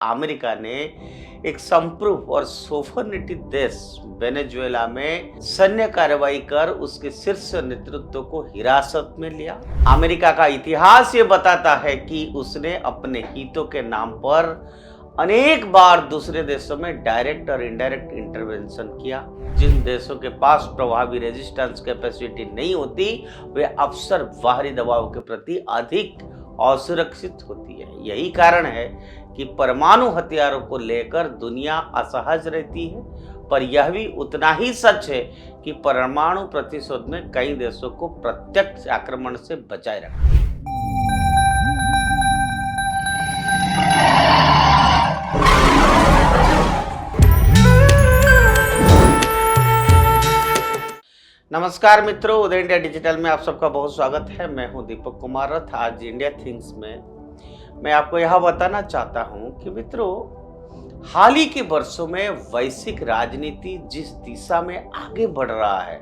America ने एक संप्रभु और सोफरनिटी देश वेनेजुएला में सैन्य कार्रवाई कर उसके शीर्ष नेतृत्व को हिरासत में लिया। अमेरिका का इतिहास ये बताता है कि उसने अपने हितों के नाम पर अनेक बार दूसरे देशों में डायरेक्ट और इनडायरेक्ट इंटरवेंशन किया। जिन देशों के पास प्रभावी रेजिस्टेंस कैपेसिटी नहीं होती वे अक्सर बाहरी दबाव के प्रति अधिक असुरक्षित होती है। यही कारण है कि परमाणु हथियारों को लेकर दुनिया असहज रहती है, पर यह भी उतना ही सच है कि परमाणु प्रतिशोध में कई देशों को प्रत्यक्ष आक्रमण से बचाए रखा। नमस्कार मित्रों, उदय इंडिया डिजिटल में आप सबका बहुत स्वागत है। मैं हूं दीपक कुमार रथ। आज इंडिया थिंग्स में मैं आपको यह बताना चाहता हूं कि मित्रों, हाल ही के वर्षों में वैश्विक राजनीति जिस दिशा में आगे बढ़ रहा है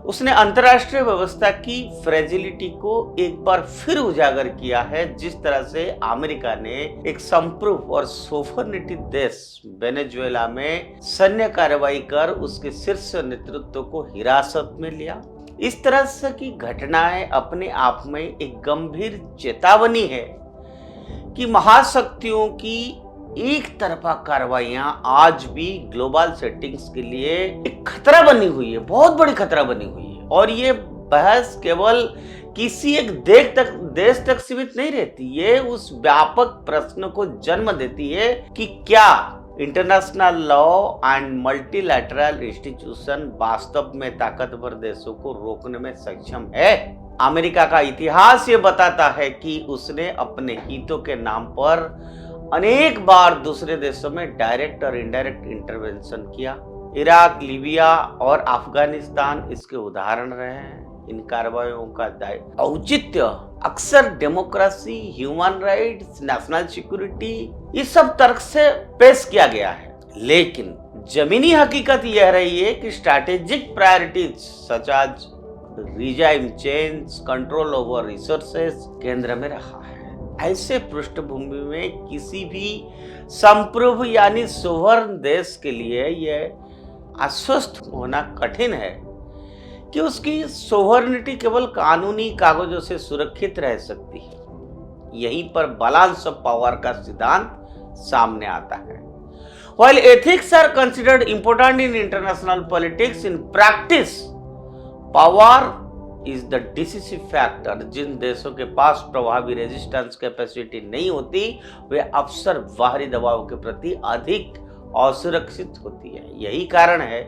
उसने अंतर्राष्ट्रीय व्यवस्था की फ्रेजिलिटी को एक बार फिर उजागर किया है। जिस तरह से अमेरिका ने एक संप्रभु और सोफरनिटी देश वेनेजुएला में सैन्य कार्रवाई कर उसके शीर्ष नेतृत्व को हिरासत में लिया, इस तरह से की घटनाएं अपने आप में एक गंभीर चेतावनी है कि महाशक्तियों की एक तरफा कार्रवाइयां आज भी ग्लोबल सेटिंग्स के लिए एक खतरा बनी हुई है, बहुत बड़ी खतरा बनी हुई है। और ये बहस केवल किसी एक देश तक सीमित नहीं रहती, ये उस व्यापक प्रश्न को जन्म देती है कि क्या international law and multilateral institution वास्तव में ताकतवर देशों को रोकने में सक्षम है। अमेरिका का इतिहास ये बताता है कि उसने अपने हितों के नाम पर अनेक बार दूसरे देशों में डायरेक्ट और इनडायरेक्ट इंटरवेंशन किया। इराक, लीबिया और अफगानिस्तान इसके उदाहरण रहे हैं। इन कार्रवाइयों का औचित्य अक्सर democracy, human rights, national security इस सब तर्क से पेश किया गया है, लेकिन जमीनी हकीकत यह रही है कि strategic priorities such as regime change, control over resources केंद्र में रहा है। ऐसे पृष्ठभूमि में किसी भी संप्रभु यानी सोवरेन देश के लिए यह आश्वस्त होना कठिन है कि उसकी सोवरेनिटी केवल कानूनी कागजों से सुरक्षित रह सकती है। यहीं पर बैलेंस ऑफ पावर का सिद्धांत सामने आता है। While ethics are considered important in international politics, in practice, power is the decisive factor। जिन देशों के पास प्रभावी रेजिस्टेंस कैपेसिटी नहीं होती वे अक्सर बाहरी दबाव के प्रति अधिक असुरक्षित होती है। यही कारण है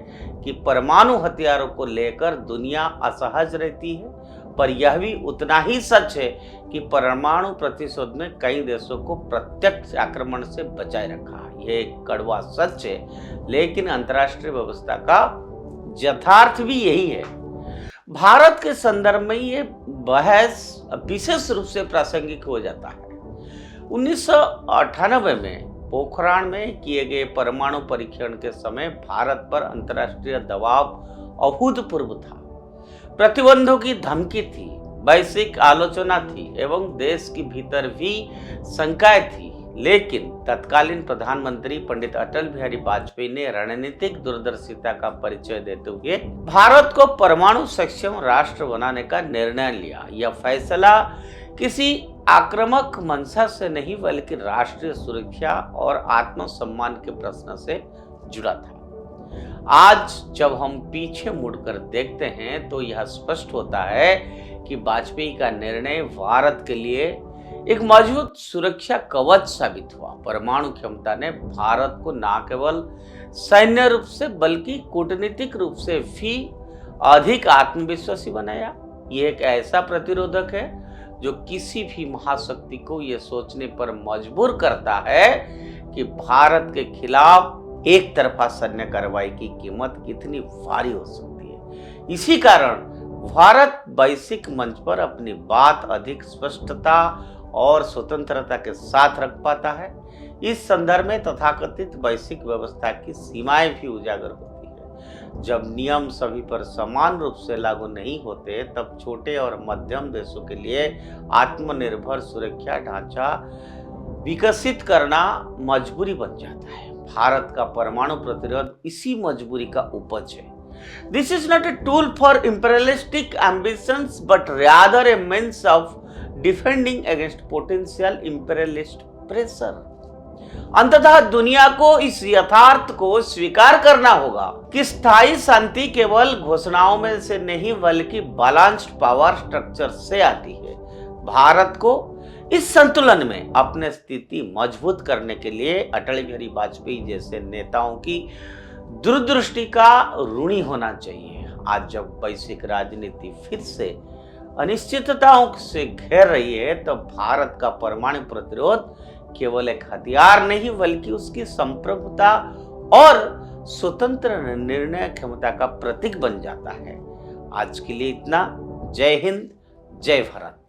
कि परमाणु हथियारों को लेकर दुनिया असहज रहती है, पर यह भी उतना ही सच है कि परमाणु प्रतिशोध में कई देशों को प्रत्यक्ष आक्रमण से बचाए रखा। यह एक कड़वा सच है, लेकिन अंतर्राष्ट्रीय व्यवस्था का यथार्थ भी यही है। भारत के संदर्भ में ये बहस विशेष रूप से प्रासंगिक हो जाता है। 1998 में पोखरान में किए गए परमाणु परीक्षण के समय भारत पर अंतर्राष्ट्रीय दबाव अभूतपूर्व था। प्रतिबंधों की धमकी थी, वैश्विक आलोचना थी एवं देश के भीतर भी शंकाएं थी, लेकिन तत्कालीन प्रधानमंत्री पंडित अटल बिहारी वाजपेयी ने रणनीतिक दूरदर्शिता का परिचय देते हुए भारत को परमाणु सक्षम राष्ट्र बनाने का निर्णय लिया। यह फैसला किसी आक्रामक मंशा से नहीं बल्कि राष्ट्रीय सुरक्षा और आत्मसम्मान के प्रश्न से जुड़ा था। आज जब हम पीछे मुड़कर देखते हैं तो यह स्पष्ट होता है कि वाजपेयी का निर्णय भारत के लिए एक मजबूत सुरक्षा कवच साबित हुआ। परमाणु क्षमता ने भारत को न केवल सैन्य रूप से बल्कि कूटनीतिक रूप से भी अधिक आत्मविश्वासी बनाया। यह एक ऐसा प्रतिरोधक है जो किसी भी महाशक्ति को यह सोचने पर मजबूर करता है कि भारत के खिलाफ एक तरफा सैन्य कार्रवाई की कीमत कितनी भारी हो सकती है। इसी कारण भारत वैश्विक मंच पर अपनी बात अधिक स्पष्टता और स्वतंत्रता के साथ रख पाता है। इस संदर्भ में तथाकथित वैश्विक व्यवस्था की सीमाएं भी उजागर होती है। जब नियम सभी पर समान रूप से लागू नहीं होते तब छोटे और मध्यम देशों के लिए आत्मनिर्भर सुरक्षा ढांचा विकसित करना मजबूरी बन जाता है। भारत का परमाणु प्रतिरोध इसी मजबूरी का उपज है। This is not a tool for imperialistic ambitions but rather a means of defending against potential imperialist pressure. अंततः दुनिया को इस यथार्थ को स्वीकार करना होगा कि स्थायी शांति केवल घोषणाओं में से नहीं बल्कि बैलेंस्ड पावर स्ट्रक्चर से आती है। भारत को इस संतुलन में अपने स्थिति मजबूत करने के लिए अटल बिहारी वाजपेयी जैसे नेताओं की दूरदृष्टि का ऋणी होना चाहिए। आज जब वैश्विक राजनीति फिर से अनिश्चितताओं से घेर रही है, तो भारत का परमाणु प्रतिरोध केवल एक हथियार नहीं बल्कि उसकी संप्रभुता और स्वतंत्र निर्णय क्षमता का प्रतीक बन जाता है। आज के लिए इतना। जय हिंद, जय भारत।